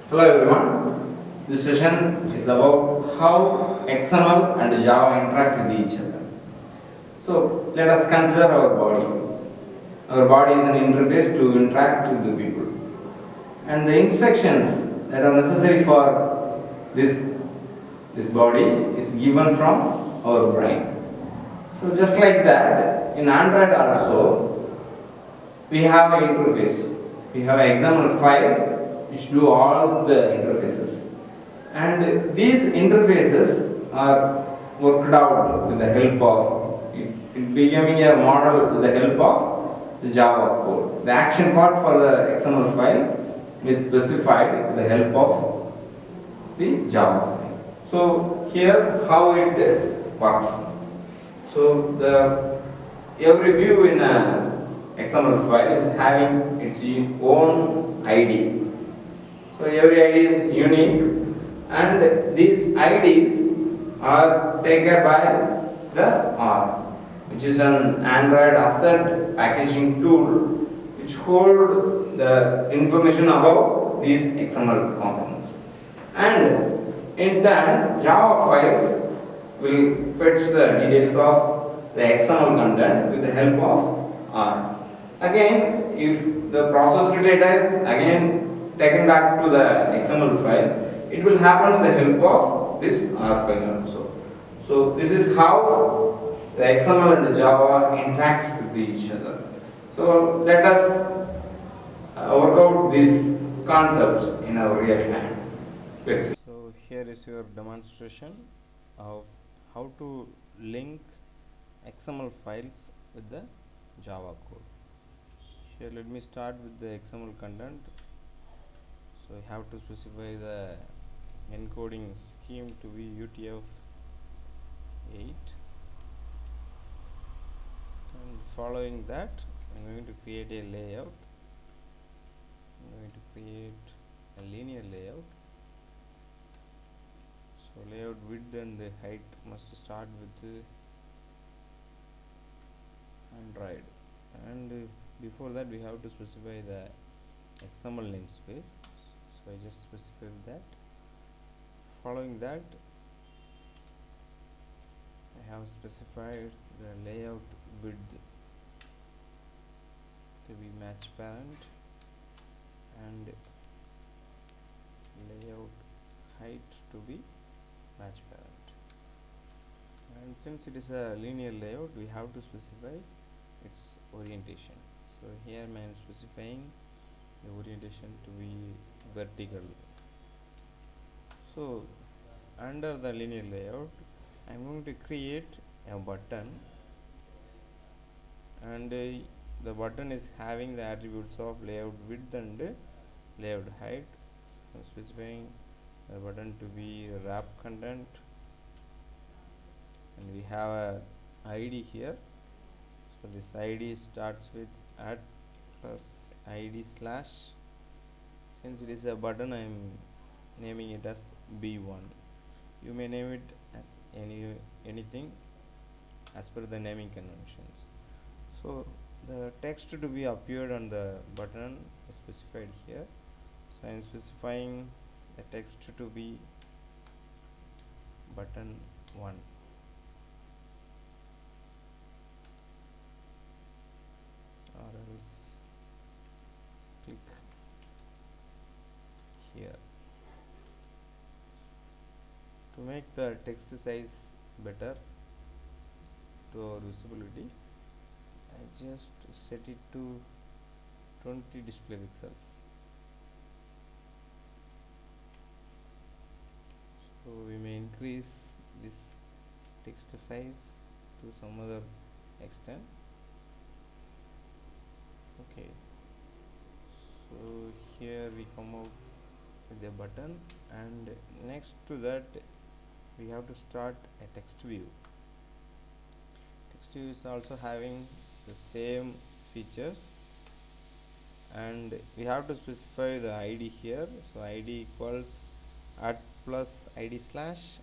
Hello everyone. This session is about how XML and Java interact with each other. So let us consider our body. Our body is an interface to interact with the people. And the instructions that are necessary for this body is given from our brain. So just like that, in Android also, we have an interface. We have an XML file which do all the interfaces. And these interfaces are worked out with the help of it becoming a model with the help of the Java code. The action part for the XML file is specified with the help of the Java file. So here how it works. So the every view in a XML file is having its own ID. So every ID is unique, and these IDs are taken by the R, which is an Android asset packaging tool which hold the information about these XML components. And in turn, Java files will fetch the details of the XML content with the help of R. Again, if the processed data is again taken back to the XML file, it will happen with the help of this R file also. So this is how the XML and the Java interacts with each other. So let us work out these concepts in our real time. Let's see. So here is your demonstration of how to link XML files with the Java code. Here let me start with the XML content. So I have to specify the encoding scheme to be UTF-8, and following that I'm going to create a layout. I'm going to create a linear layout. So layout width and the height must start with the Android, and before that we have to specify the XML namespace. So I just specify that. Following that I have specified the layout width to be match parent and layout height to be match parent. And since it is a linear layout, we have to specify its orientation. So here I am specifying the orientation to be vertical. So under the linear layout I am going to create a button, and the button is having the attributes of layout width and layout height. So specifying the button to be wrap content, and we have a ID here. So this ID starts with @ plus ID slash. Since it is a button, I am naming it as B1. You may name it as anything as per the naming conventions. So the text to be appeared on the button is specified here. So I am specifying the text to be button 1. Or else click here. To make the text size better to our visibility, I just set it to 20 display pixels. So we may increase this text size to some other extent. Okay, so here we come out with a button, and next to that we have to start a text view. Text view is also having the same features, and we have to specify the ID here. So ID equals @ plus ID slash.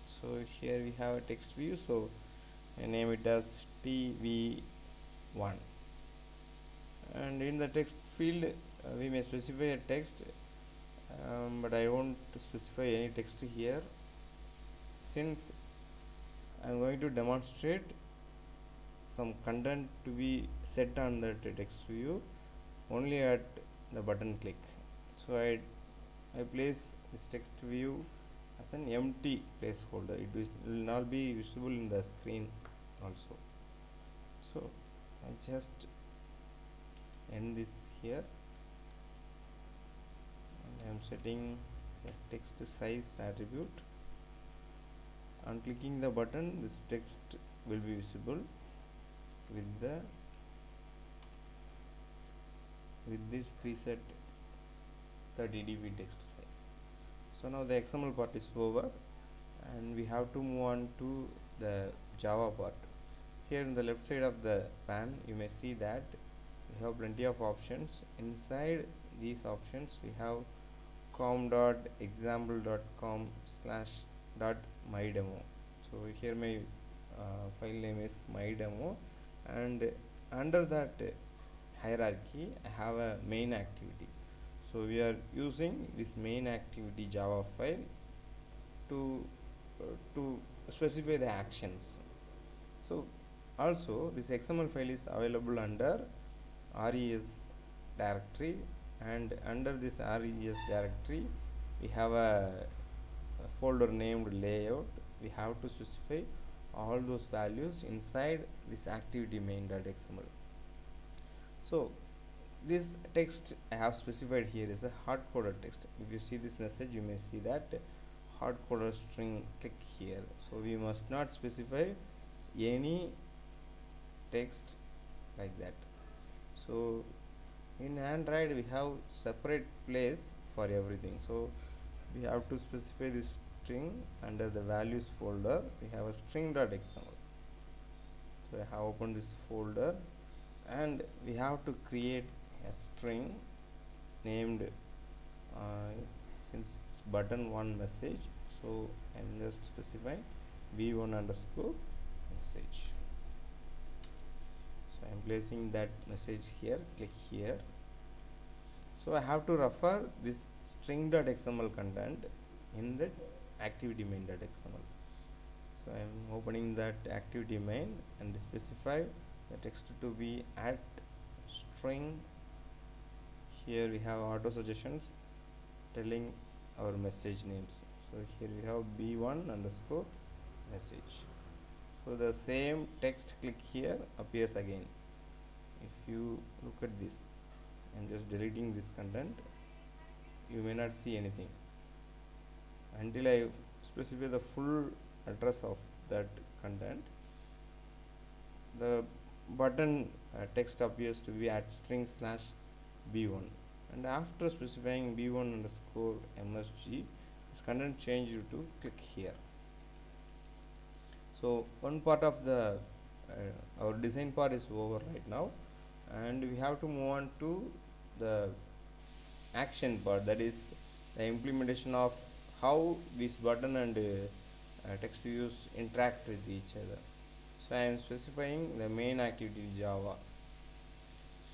So here we have a text view, so I name it as TV1, and in the text field we may specify a text but I won't specify any text here, since I'm going to demonstrate some content to be set on that text view only at the button click. So I place this text view as an empty placeholder. It will not be visible in the screen also. So I just end this here, and I am setting the text size attribute. On clicking the button, this text will be visible with this preset 30 dB text size. So now the XML part is over, and we have to move on to the Java part. Here in the left side of the pan, you may see that we have plenty of options. Inside these options, we have com.example.com /.mydemo. So here my file name is mydemo, and under that hierarchy I have a main activity. So we are using this main activity Java file to specify the actions. So also this XML file is available under res directory, and under this res directory we have a folder named layout. We have to specify all those values inside this activity main.xml. So this text I have specified here is a hard-coded text. If you see this message, you may see that hard-coded string. Click here. So we must not specify any text like that. So in Android we have separate place for everything. So we have to specify this string under the values folder. We have a string.xml. So I have opened this folder, and we have to create a string named since it's button 1 message, so I'm just specifying v1 underscore message. So I'm placing that message here. Click here. So I have to refer this string.xml content in that activity main.xml. So I am opening that activity main and specify the text to be at string. Here we have auto suggestions telling our message names. So here we have b1 underscore message. So the same text, click here, appears again. If you look at this, I'm just deleting this content. You may not see anything until I specify the full address of that content. The button text appears to be at string /b1, and after specifying b1 underscore msg, this content changed to click here. So one part of the our design part is over right now, and we have to move on to the action part, that is the implementation of how this button and text views interact with each other. So I am specifying the main activity Java.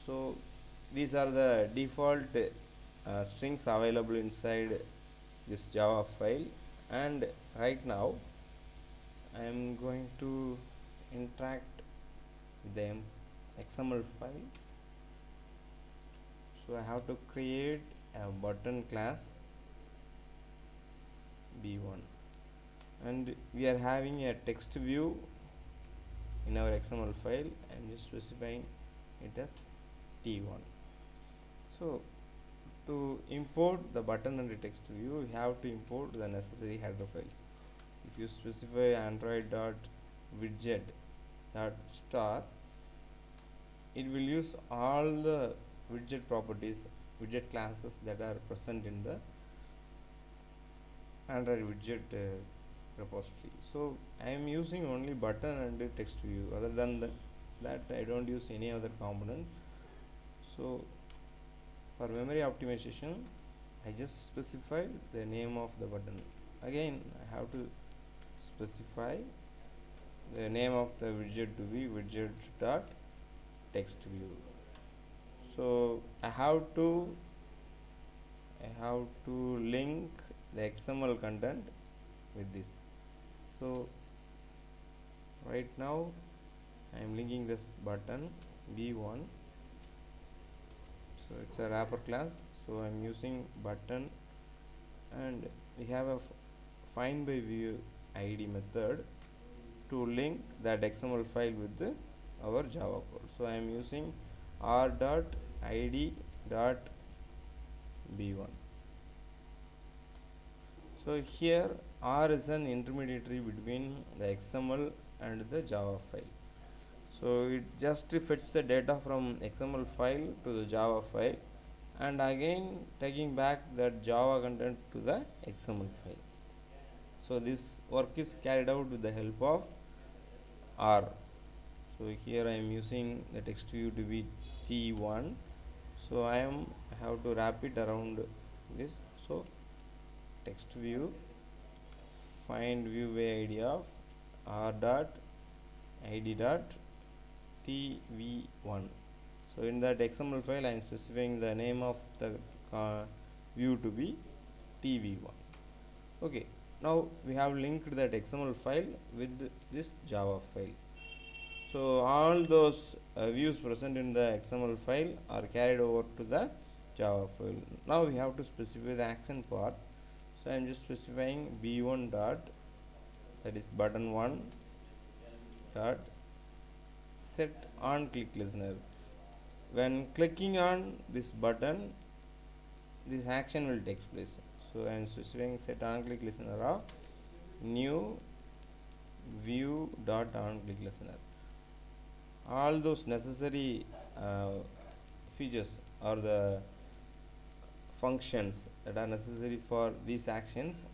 So these are the default strings available inside this Java file, and right now I am going to interact with the XML file. So I have to create a button class b1, and we are having a text view in our XML file. I am just specifying it as t1. So to import the button and the text view, we have to import the necessary header files. If you specify android.widget.star, it will use all the widget properties, widget classes that are present in the Android widget repository. So I am using only button and the text view. Other than that I don't use any other component. So for memory optimization, I just specify the name of the button. Again, I have to specify the name of the widget to be widget.textView. So I have to I have to link the XML content with this. So right now I am linking this button v1. So it's a wrapper class, so I am using button, and we have a find by view id method to link that XML file with our Java code. So I am using r.id.b1. So here R is an intermediary between the XML and the Java file. So it just fetch the data from XML file to the Java file, and again taking back that Java content to the XML file. So this work is carried out with the help of R. So here I am using the text view to be T1. So I have to wrap it around this. So text view find view by id of r dot id dot tv1. So in that XML file I am specifying the name of the view to be tv1. Okay, now we have linked that XML file with this Java file. So all those views present in the XML file are carried over to the Java file. Now we have to specify the action part. So I am just specifying b1 dot, that is button 1 dot set on click listener. When clicking on this button, this action will take place. So I am specifying set on click listener of new view dot on click listener. All those necessary features or the functions that are necessary for these actions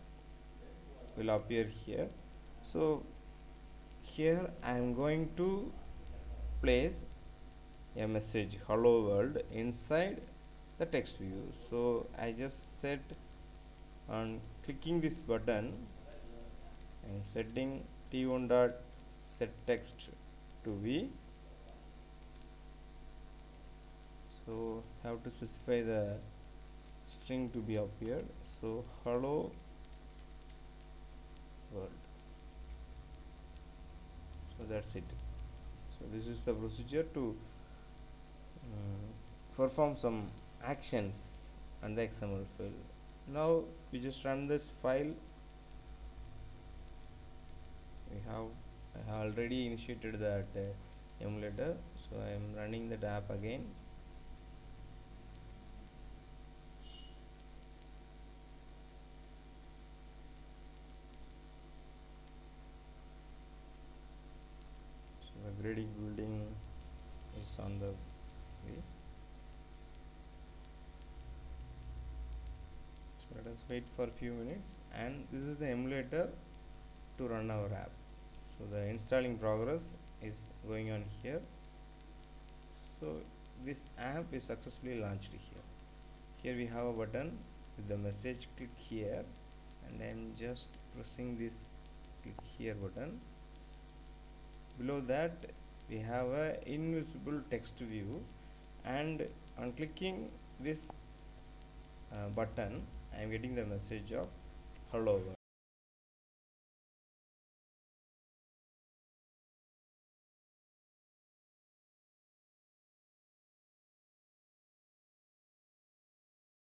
will appear here. So here I am going to place a message hello world inside the text view. So I just set on clicking this button, I am setting t1 dot set text to be. So have to specify the string to be appeared. So hello world. So that's it. So this is the procedure to perform some actions on the XML file. Now we just run this file. I have already initiated that emulator, so I am running that app again. So the grading building is on the way. So let us wait for a few minutes, and this is the emulator to run our app. So the installing progress is going on here. So this app is successfully launched here. Here we have a button with the message click here, and I am just pressing this click here button. Below that we have a invisible text view, and on clicking this button I am getting the message of hello world.